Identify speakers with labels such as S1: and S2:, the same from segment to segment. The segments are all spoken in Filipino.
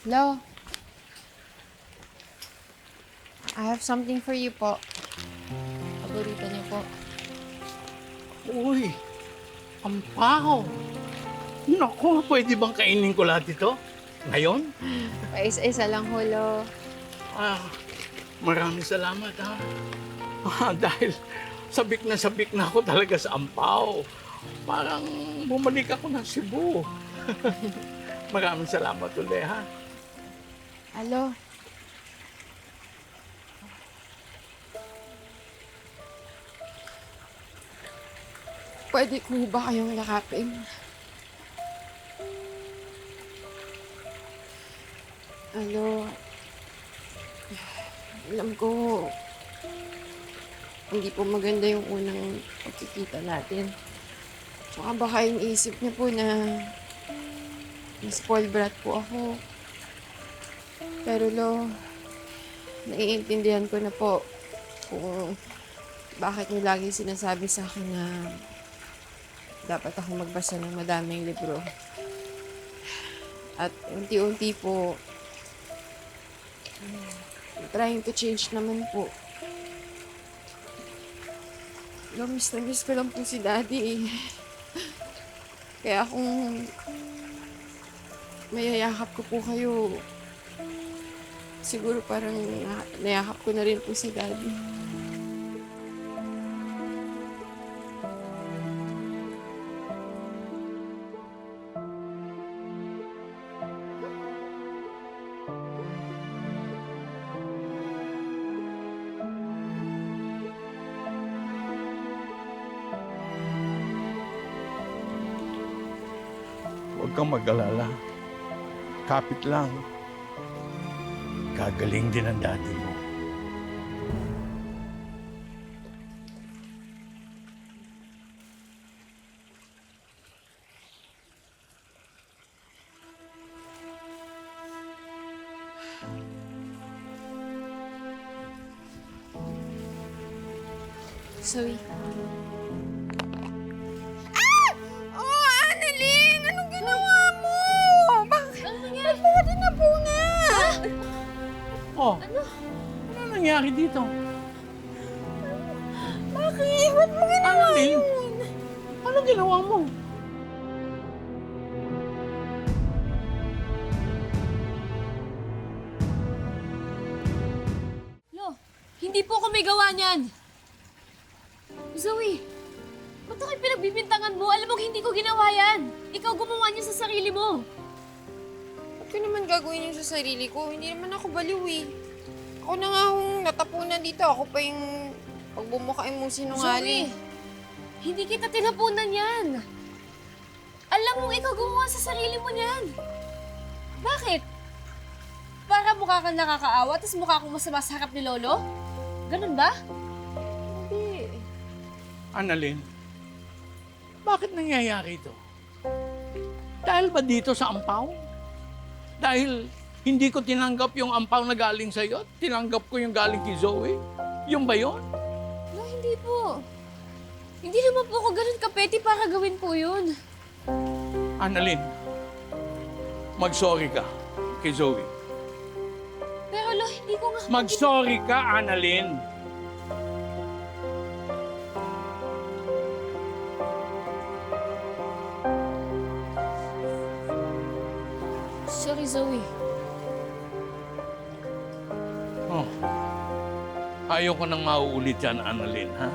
S1: Hello? I have something for you po. Paborito niyo po.
S2: Uy, ampaw. Naku, pwede bang kainin ko lahat ito? Ngayon?
S1: Paisa-isa lang hulo.
S2: Ah, maraming salamat ha. Dahil sabik na ako talaga sa ampaw. Parang bumalik ako ng Cebu. Maraming salamat ulit ha.
S1: Hello? Pwede ko ba kayong yakapin? Hello? Alam ko, hindi po maganda yung unang pagkikita natin. Tsaka baka yung isip niya po na spoiled brat po ako. Pero lo, naiintindihan ko na po kung bakit niyo lagi sinasabi sa akin na dapat ako magbasa ng madaming libro. At unti-unti po, trying to change naman po. Miss na miss ko lang po si Daddy eh. Kaya kung mayayakap ko po kayo, siguro parang nayakap ko na rin po si Daddy.
S2: Huwag kang mag-alala. Kapit lang. Gagaling din ang daddy mo.
S1: Sorry.
S3: Oh, Annalyn! Anong ginawa mo? Bakit?
S1: Ano nangyari?
S3: Ba't mo tinapunan?
S2: Oh, ano nangyari dito?
S3: Bakit? Ba't mo ginawa
S2: Annalyn?
S3: yun?
S2: Ano ginawa mo?
S1: Lo, hindi po ako may gawa niyan. Zoe, ba't ako'y pinagbibintangan mo? Alam mo, hindi ko ginawa yan. Ikaw gumawa niya sa sarili mo.
S3: Ba't ko naman gagawin yun sa sarili ko? Hindi naman ako baliw eh. Ako na nga akong natapunan dito. Ako pa yung pagbumukain mo sinungaling.
S1: Zoe, hindi kita tinapunan yan. Alam mo, ikaw gumawa sa sarili mo niyan. Bakit? Para mukha kang nakakaawa, tapos mukha akong masama sa harap ni Lolo? Ganun ba?
S3: Hindi.
S2: Annalyn, bakit nangyayari ito? Dahil ba dito sa ampaw? Dahil hindi ko tinanggap yung ampaw na galing sa'yo? Tinanggap ko yung galing kay Zoe? Yung ba yun?
S1: No, hindi po. Hindi naman po ako ganun kapeti para gawin po yun.
S2: Annalyn, mag-sorry ka kay Zoe.
S1: Pero lo, hindi ko nga...
S2: Mag-sorry ka, Annalyn.
S1: Sorry, Zoe.
S2: Oh. Ayaw ko nang mauulit yan, Annalyn, ha?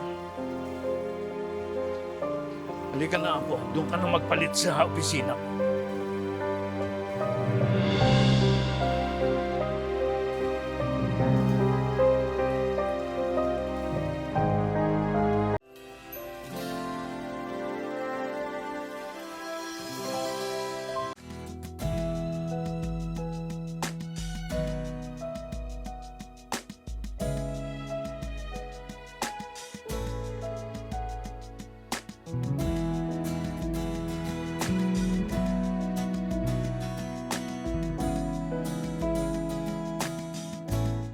S2: Halika na, Apo. Doon ka na magpalit sa opisina ko.